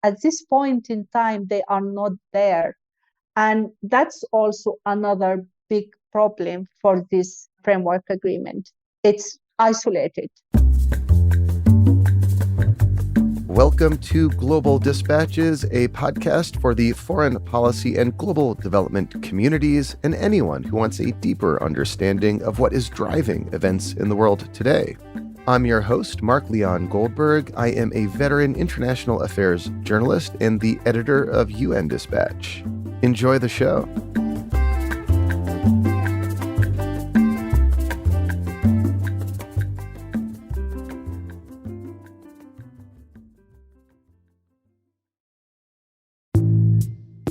at this point in time, they are not there. And that's also another big problem for this framework agreement. It's isolated. Welcome to Global Dispatches, a podcast for the foreign policy and global development communities and anyone who wants a deeper understanding of what is driving events in the world today. I'm your host, Mark Leon Goldberg. I am a veteran international affairs journalist and the editor of UN Dispatch. Enjoy the show.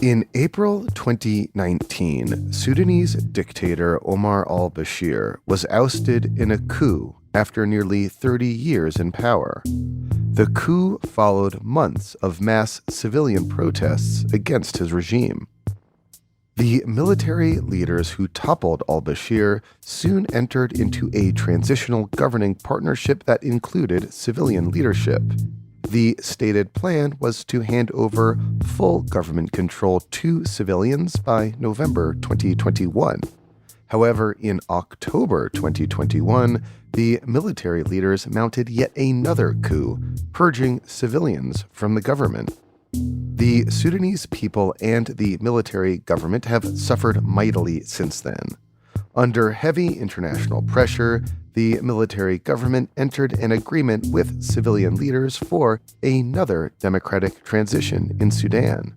In April 2019, Sudanese dictator Omar al-Bashir was ousted in a coup after nearly 30 years in power. The coup followed months of mass civilian protests against his regime. The military leaders who toppled al-Bashir soon entered into a transitional governing partnership that included civilian leadership. The stated plan was to hand over full government control to civilians by November 2021. However, in October 2021, the military leaders mounted yet another coup, purging civilians from the government. The Sudanese people and the military government have suffered mightily since then. Under heavy international pressure, the military government entered an agreement with civilian leaders for another democratic transition in Sudan.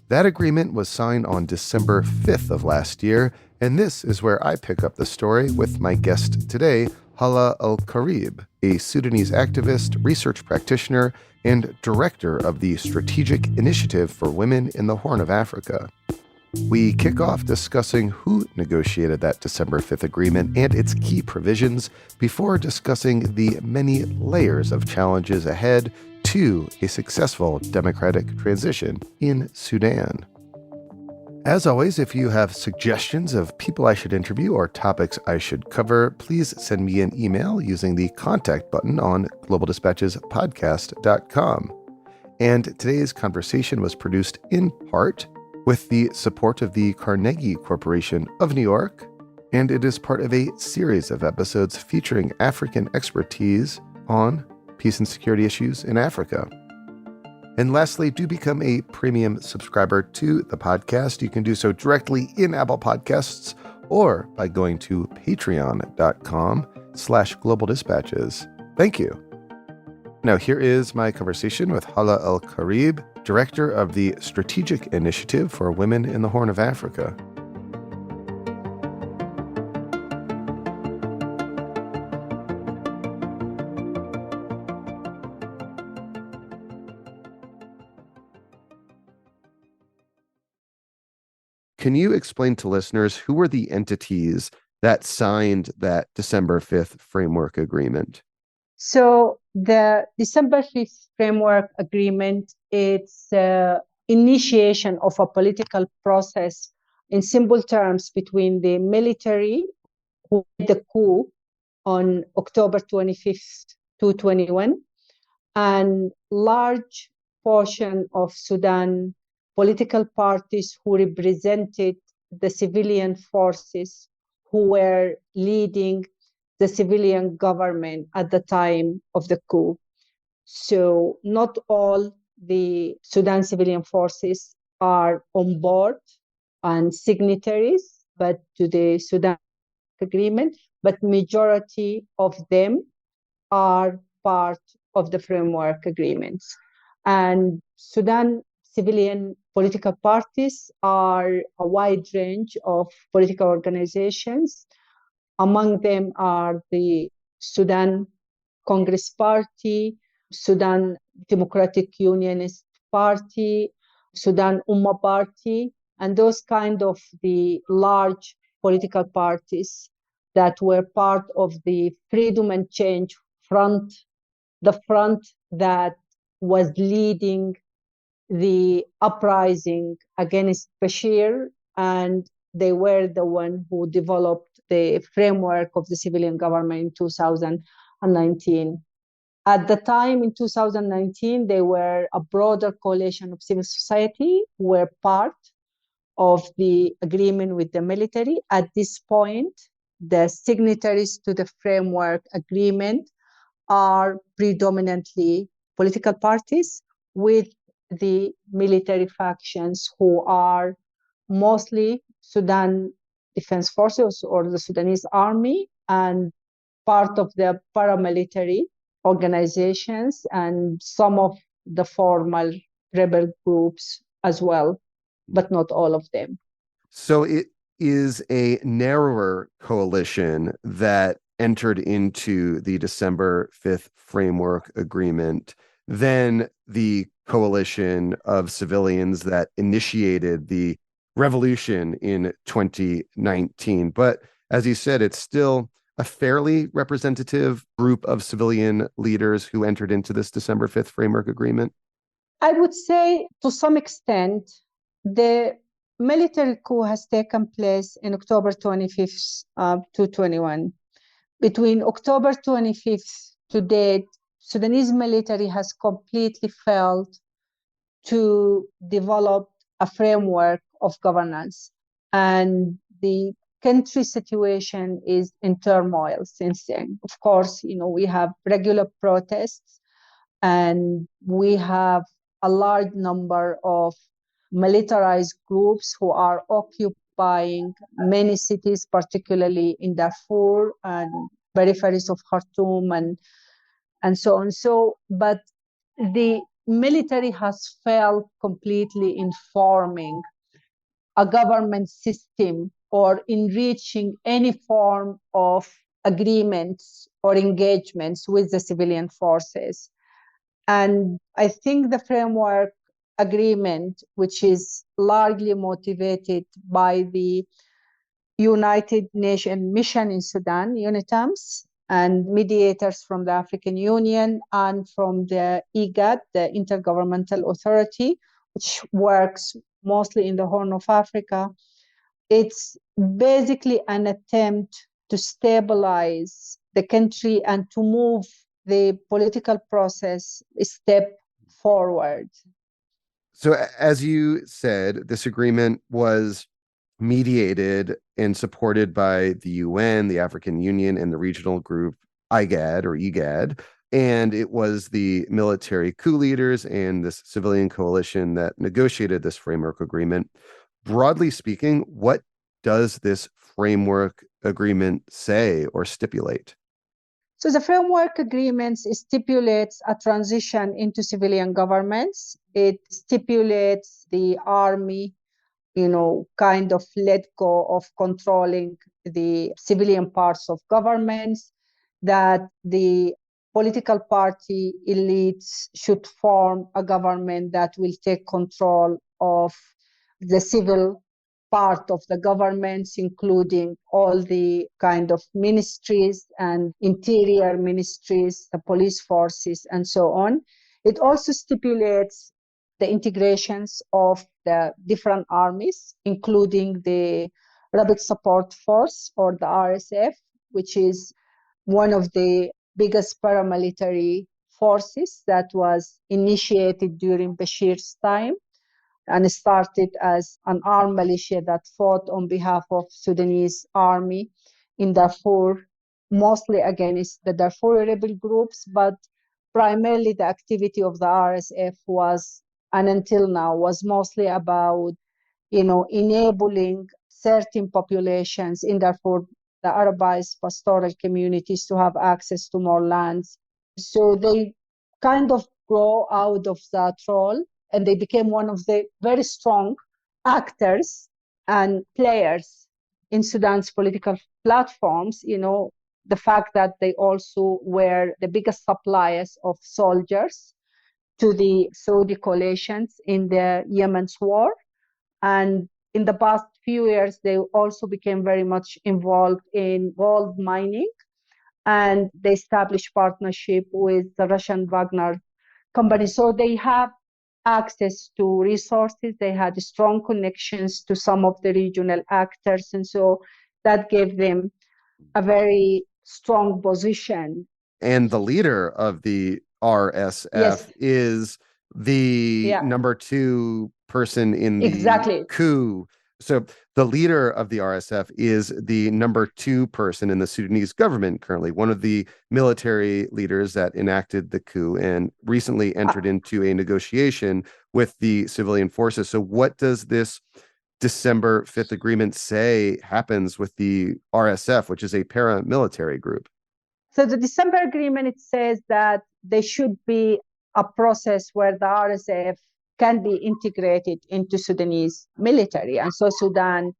That agreement was signed on December 5th of last year, and this is where I pick up the story with my guest today, Hala al-Karib, a Sudanese activist, research practitioner, and director of the Strategic Initiative for Women in the Horn of Africa. We kick off discussing who negotiated that December 5th agreement and its key provisions before discussing the many layers of challenges ahead to a successful democratic transition in Sudan. As always, if you have suggestions of people I should interview or topics I should cover, please send me an email using the contact button on globaldispatchespodcast.com. And today's conversation was produced in part with the support of the Carnegie Corporation of New York, and it is part of a series of episodes featuring African expertise on peace and security issues in Africa. And lastly, do become a premium subscriber to the podcast. You can do so directly in Apple Podcasts or by going to patreon.com/Global Dispatches. Thank you. Now, here is my conversation with Hala al-Karib, director of the Strategic Initiative for Women in the Horn of Africa. Can you explain to listeners who were the entities that signed that December 5th framework agreement? So the December 5th framework agreement, it's initiation of a political process in simple terms between the military who did the coup on October 25th, 2021, and large portion of Sudan political parties who represented the civilian forces who were leading the civilian government at the time of the coup. So not all the Sudan civilian forces are on board and signatories, but to the Sudan agreement, but majority of them are part of the framework agreements. And Sudan civilian political parties are a wide range of political organizations. Among them are the Sudan Congress Party, Sudan Democratic Unionist Party, Sudan Ummah Party, and those kind of the large political parties that were part of the Freedom and Change Front, the front that was leading the uprising against Bashir, and they were the one who developed the framework of the civilian government in 2019. At the time in 2019, they were a broader coalition of civil society, were part of the agreement with the military. At this point, the signatories to the framework agreement are predominantly political parties, with the military factions who are mostly Sudan Defense Forces or the Sudanese army, and part of the paramilitary organizations and some of the formal rebel groups as well, but not all of them. So it is a narrower coalition that entered into the December 5th framework agreement than the coalition of civilians that initiated the revolution in 2019. But as you said, it's still a fairly representative group of civilian leaders who entered into this December 5th framework agreement. I would say to some extent, the military coup has taken place in October 25th to 21. Between October 25th to date, Sudanese military has completely failed to develop a framework of governance. And the country situation is in turmoil since then. Of course, we have regular protests, and we have a large number of militarized groups who are occupying many cities, particularly in Darfur and peripheries of Khartoum and so on. But the military has failed completely in forming a government system or in reaching any form of agreements or engagements with the civilian forces. And I think the framework agreement, which is largely motivated by the United Nations mission in Sudan, UNITAMS, and mediators from the African Union and from the IGAD, the Intergovernmental Authority, which works mostly in the Horn of Africa. It's basically an attempt to stabilize the country and to move the political process a step forward. So, as you said, this agreement was mediated and supported by the UN, the African Union, and the regional group IGAD or EGAD. And it was the military coup leaders and this civilian coalition that negotiated this framework agreement. Broadly speaking, what does this framework agreement say or stipulate? So the framework agreement stipulates a transition into civilian governments. It stipulates the army, kind of let go of controlling the civilian parts of governments, that the political party elites should form a government that will take control of the civil part of the governments, including all the kind of ministries and interior ministries, the police forces, and so on. It also stipulates the integrations of the different armies, including the Rapid Support Force, or the RSF, which is one of the biggest paramilitary forces that was initiated during Bashir's time and started as an armed militia that fought on behalf of Sudanese army in Darfur, mostly against the Darfur rebel groups, but primarily the activity of the RSF was, and until now, was mostly about, enabling certain populations in Darfur, the Arabized pastoral communities, to have access to more lands. So they kind of grow out of that role, and they became one of the very strong actors and players in Sudan's political platforms. The fact that they also were the biggest suppliers of soldiers to the Saudi coalitions in the Yemen's war. And in the past few years, they also became very much involved in gold mining, and they established partnership with the Russian Wagner company. So they have access to resources. They had strong connections to some of the regional actors. And so that gave them a very strong position. And the leader of the RSF Yes. is the Yeah. number 2 person in the Exactly. coup. So the leader of the RSF is the number 2 person in the Sudanese government currently, one of the military leaders that enacted the coup and recently entered into a negotiation with the civilian forces. So what does this December 5th agreement say happens with the RSF, which is a paramilitary group? So the December agreement, it says that there should be a process where the RSF can be integrated into Sudanese military. And so Sudan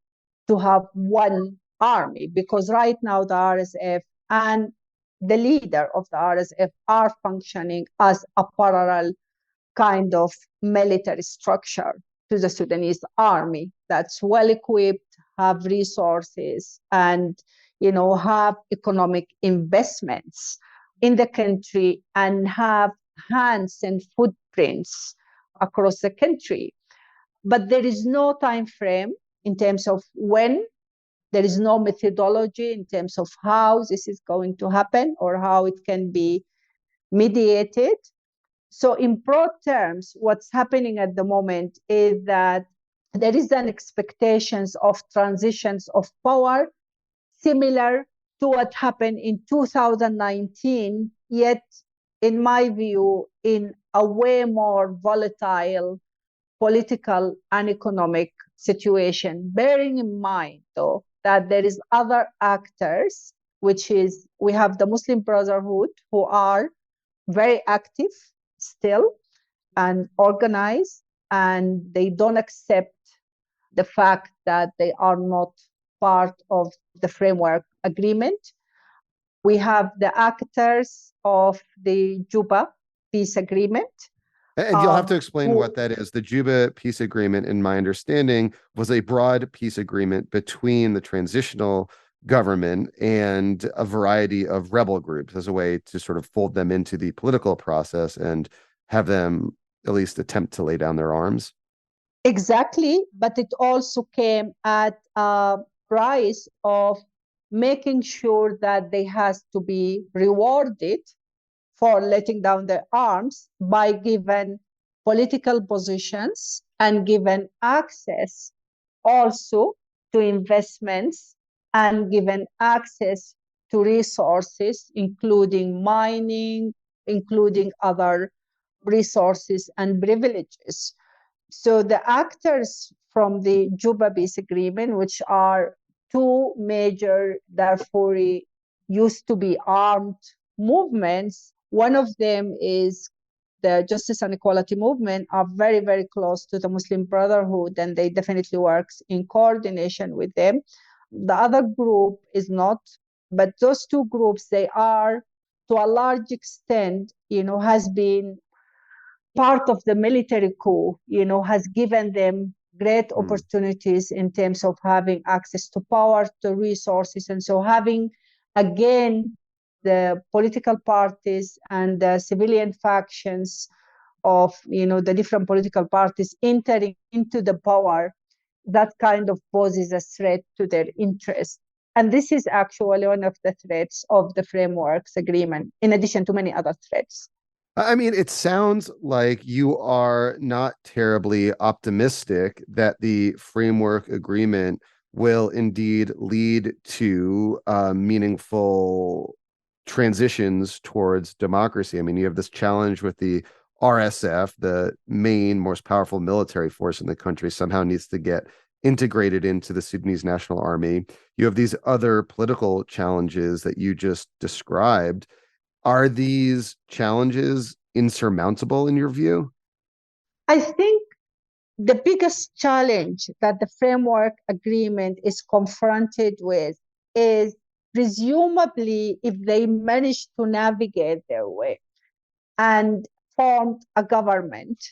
to have one army, because right now the RSF and the leader of the RSF are functioning as a parallel kind of military structure to the Sudanese army that's well equipped, have resources, and have economic investments in the country and have hands and footprints across the country. But there is no time frame in terms of when. There is no methodology in terms of how this is going to happen or how it can be mediated. So in broad terms, what's happening at the moment is that there is an expectations of transitions of power similar to what happened in 2019, yet in my view, in a way more volatile political and economic situation, bearing in mind though that there is other actors, which is we have the Muslim Brotherhood who are very active still and organized, and they don't accept the fact that they are not part of the framework agreement. We have the actors of the Juba peace agreement. And you'll have to explain who, what that is. The Juba peace agreement, in my understanding, was a broad peace agreement between the transitional government and a variety of rebel groups as a way to sort of fold them into the political process and have them at least attempt to lay down their arms. Exactly, but it also came at a price of making sure that they has to be rewarded for letting down their arms by given political positions and given access also to investments and given access to resources, including mining, including other resources and privileges. So the actors from the Juba Peace Agreement, which are two major Darfuri used to be armed movements, one of them is the Justice and Equality Movement, are very, very close to the Muslim Brotherhood, and they definitely work in coordination with them. The other group is not, but those two groups, they are to a large extent, has been part of the military coup, has given them great opportunities in terms of having access to power, to resources. And so having, again, the political parties and the civilian factions of, the different political parties entering into the power, that kind of poses a threat to their interests. And this is actually one of the threats of the frameworks agreement, in addition to many other threats. I mean, it sounds like you are not terribly optimistic that the framework agreement will indeed lead to meaningful transitions towards democracy. I mean, you have this challenge with the RSF, the main, most powerful military force in the country, somehow needs to get integrated into the Sudanese National Army. You have these other political challenges that you just described. Are these challenges insurmountable in your view? I think the biggest challenge that the framework agreement is confronted with is presumably if they manage to navigate their way and formed a government,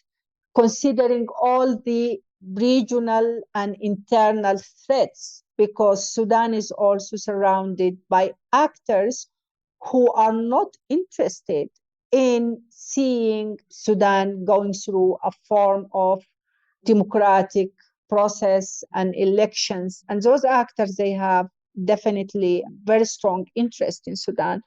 considering all the regional and internal threats, because Sudan is also surrounded by actors who are not interested in seeing Sudan going through a form of democratic process and elections. And those actors, they have definitely very strong interest in Sudan.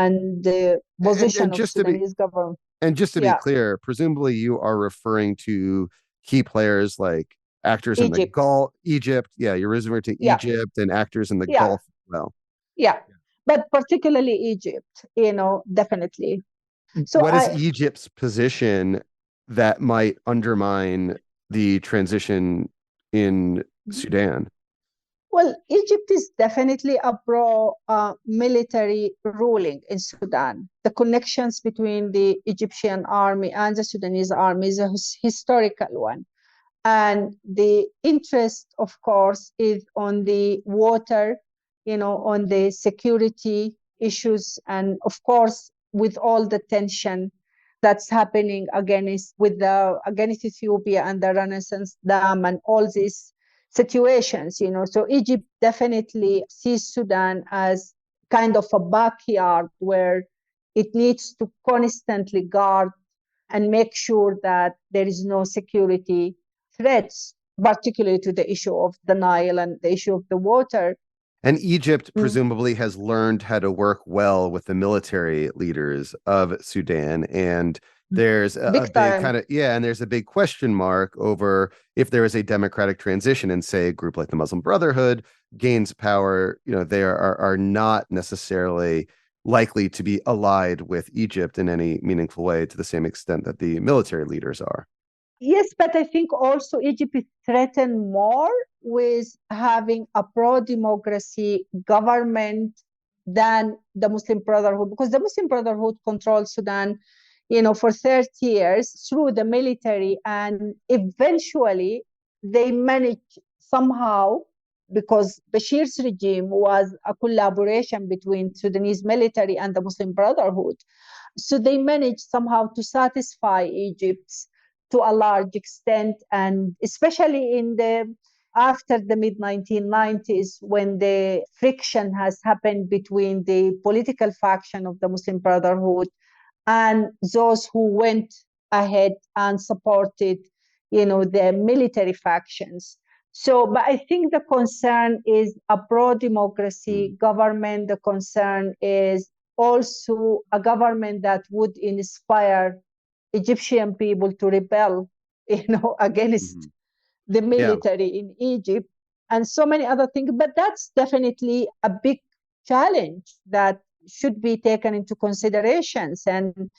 and the position And of Sudanese government. just to be Yeah, clear, presumably you are referring to key players like actors in the Egypt. Gulf, Egypt. Yeah, you're referring to Yeah, Egypt and actors in the yeah, Gulf as well. yeah. But particularly Egypt, definitely. So What is Egypt's position that might undermine the transition in Sudan? well, Egypt is definitely a pro-military ruling in Sudan. The connections between the Egyptian army and the Sudanese army is a historical one. And the interest, of course, is on the water, on the security issues, and of course, with all the tension that's happening against Ethiopia and the Renaissance Dam and all these situations. So Egypt definitely sees Sudan as kind of a backyard where it needs to constantly guard and make sure that there is no security threats, particularly to the issue of the Nile and the issue of the water. And Egypt presumably has learned how to work well with the military leaders of Sudan. And there's a big Time. and there's a big question mark over if there is a democratic transition and say a group like the Muslim Brotherhood gains power, they are not necessarily likely to be allied with Egypt in any meaningful way to the same extent that the military leaders are. Yes, but I think also Egypt is threatened more with having a pro-democracy government than the Muslim Brotherhood, because the Muslim Brotherhood controls Sudan, for 30 years through the military, and eventually they managed somehow, because Bashir's regime was a collaboration between Sudanese military and the Muslim Brotherhood. So they managed somehow to satisfy Egypt's to a large extent, and especially after the mid 1990s, when the friction has happened between the political faction of the Muslim Brotherhood and those who went ahead and supported, the military factions. So, but I think the concern is a pro-democracy government. The concern is also a government that would inspire Egyptian people to rebel, against the military in Egypt, and so many other things. But that's definitely a big challenge that should be taken into considerations. And,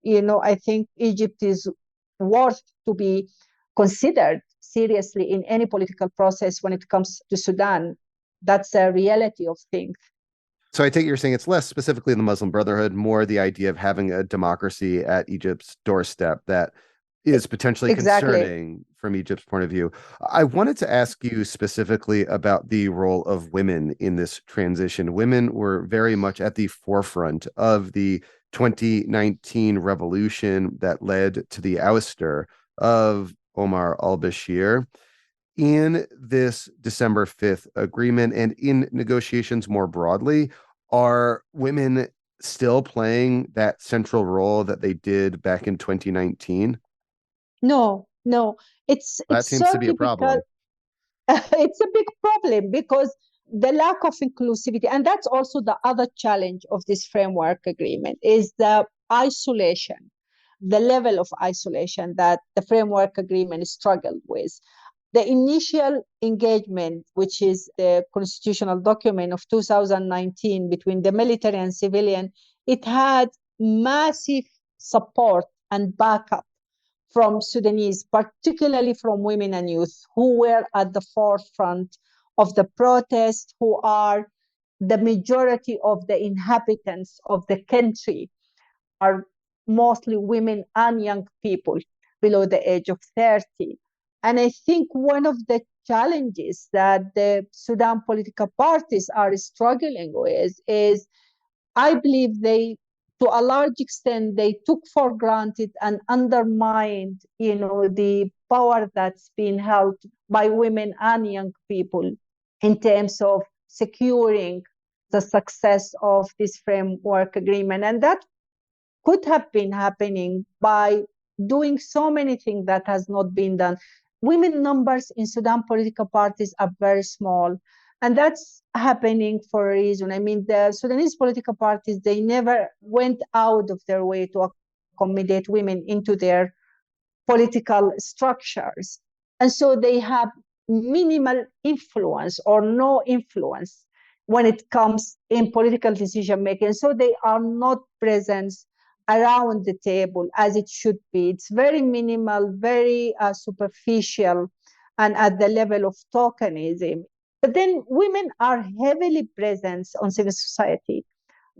I think Egypt is worth to be considered seriously in any political process when it comes to Sudan. That's a reality of things. So I take you're saying it's less specifically the Muslim Brotherhood, more the idea of having a democracy at Egypt's doorstep that is potentially concerning from Egypt's point of view. I wanted to ask you specifically about the role of women in this transition. Women were very much at the forefront of the 2019 revolution that led to the ouster of Omar al-Bashir. In this December 5th agreement and in negotiations more broadly, are women still playing that central role that they did back in 2019? No. That seems to be a problem. It's a big problem because the lack of inclusivity, and that's also the other challenge of this framework agreement, is the isolation, the level of isolation that the framework agreement struggled with. The initial engagement, which is the constitutional document of 2019 between the military and civilian, it had massive support and backup from Sudanese, particularly from women and youth, who were at the forefront of the protest, who are the majority of the inhabitants of the country, are mostly women and young people below the age of 30. And I think one of the challenges that the Sudan political parties are struggling with is, I believe to a large extent, they took for granted and undermined, the power that's been held by women and young people in terms of securing the success of this framework agreement. And that could have been happening by doing so many things that has not been done. Women numbers in Sudan political parties are very small. And that's happening for a reason. I mean, the Sudanese political parties, they never went out of their way to accommodate women into their political structures. And so they have minimal influence or no influence when it comes in political decision making. So they are not present around the table as it should be. It's very minimal, very superficial, and at the level of tokenism. But then women are heavily present on civil society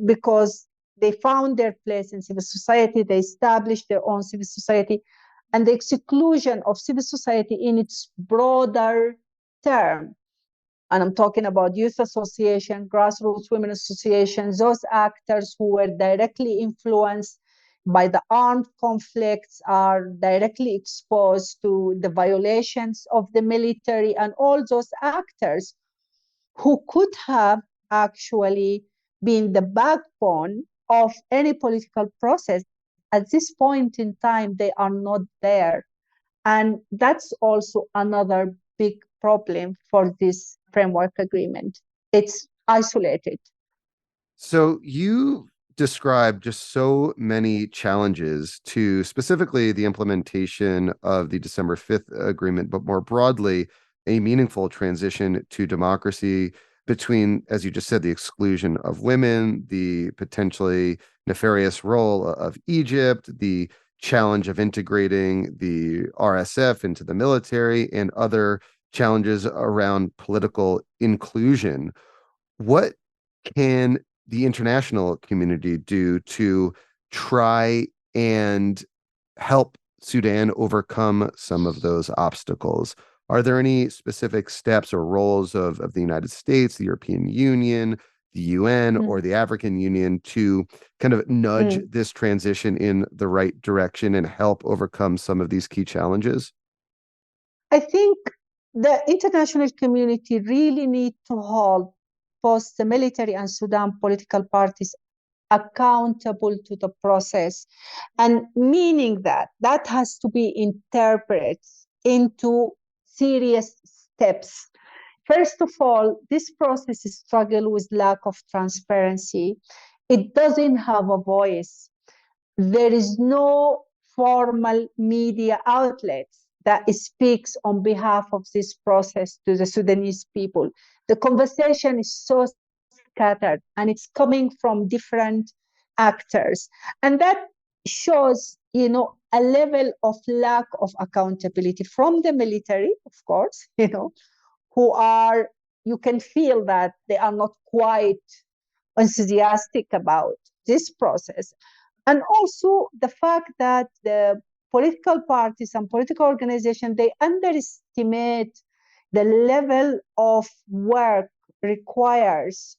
because they found their place in civil society, they established their own civil society, and the exclusion of civil society in its broader term. And I'm talking about youth association, grassroots women associations, those actors who were directly influenced by the armed conflicts, are directly exposed to the violations of the military, and all those actors who could have actually been the backbone of any political process. At this point in time, they are not there. And that's also another big problem for this framework agreement. It's isolated. So you described just so many challenges to specifically the implementation of the December 5th agreement, but more broadly, a meaningful transition to democracy between, as you just said, the exclusion of women, the potentially nefarious role of Egypt, the challenge of integrating the RSF into the military, and other challenges around political inclusion. What can the international community do to try and help Sudan overcome some of those obstacles? Are there any specific steps or roles of the United States, the European Union, the UN, or the African Union to kind of nudge this transition in the right direction and help overcome some of these key challenges? I think the international community really need to hold both the military and Sudan political parties accountable to the process, and meaning that that has to be interpreted into serious steps. First of all, this process struggles with lack of transparency. It doesn't have a voice. There is no formal media outlets that speaks on behalf of this process to the Sudanese people. The conversation is so scattered and it's coming from different actors. And that shows, a level of lack of accountability from the military, of course, who are, you can feel that they are not quite enthusiastic about this process. And also the fact that the political parties and political organizations, they underestimate the level of work requires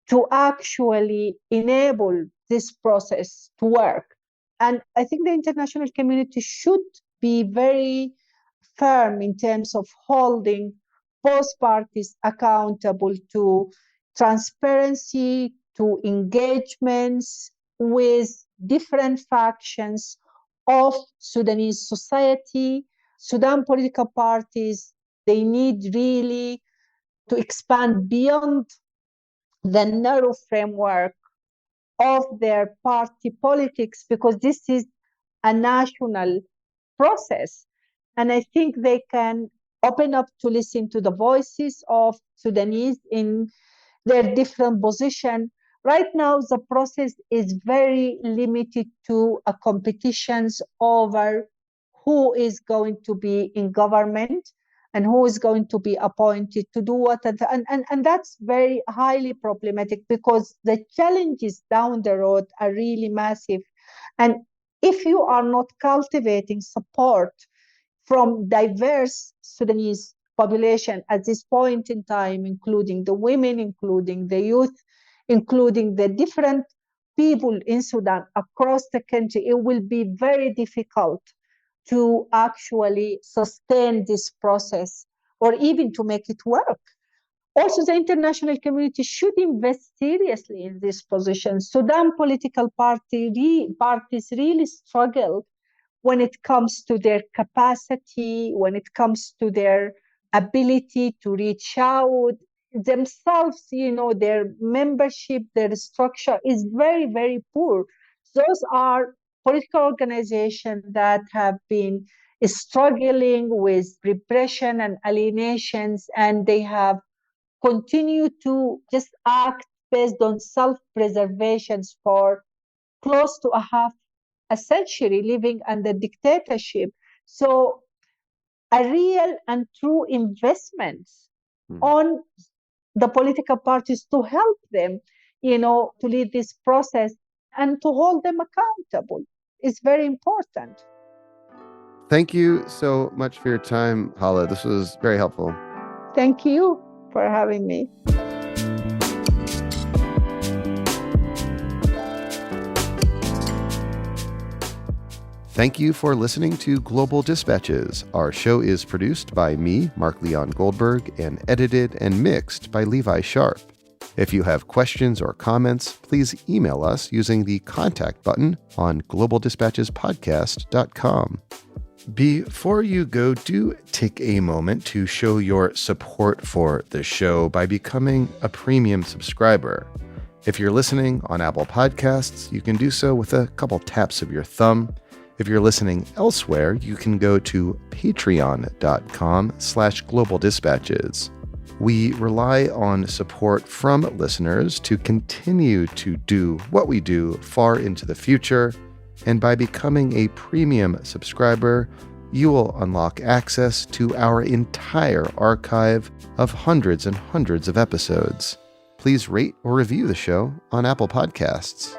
to actually enable this process to work. And I think the international community should be very firm in terms of holding both parties accountable to transparency, to engagements with different factions of Sudanese society. Sudan political parties, they need really to expand beyond the narrow framework of their party politics, because this is a national process. And I think they can open up to listen to the voices of Sudanese in their different position. Right now, the process is very limited to a competitions over who is going to be in government and who is going to be appointed to do what. And that's very highly problematic because the challenges down the road are really massive. And if you are not cultivating support from diverse Sudanese population at this point in time, including the women, including the youth, including the different people in Sudan across the country, it will be very difficult to actually sustain this process or even to make it work. Also, the international community should invest seriously in this position. Sudan political parties really struggle when it comes to their capacity, when it comes to their ability to reach out, themselves, their membership, their structure is very, very poor. Those are political organizations that have been struggling with repression and alienations, and they have continued to just act based on self-preservations for close to a century, living under dictatorship. So a real and true investment on the political parties to help them, to lead this process and to hold them accountable is very important. Thank you so much for your time, Hala. This was very helpful. Thank you for having me. Thank you for listening to Global Dispatches. Our show is produced by me, Mark Leon Goldberg, and edited and mixed by Levi Sharp. If you have questions or comments, please email us using the contact button on globaldispatchespodcast.com. Before you go, do take a moment to show your support for the show by becoming a premium subscriber. If you're listening on Apple Podcasts, you can do so with a couple taps of your thumb. If you're listening elsewhere, you can go to patreon.com/globaldispatches. We rely on support from listeners to continue to do what we do far into the future, and by becoming a premium subscriber, you will unlock access to our entire archive of hundreds and hundreds of episodes. Please rate or review the show on Apple Podcasts.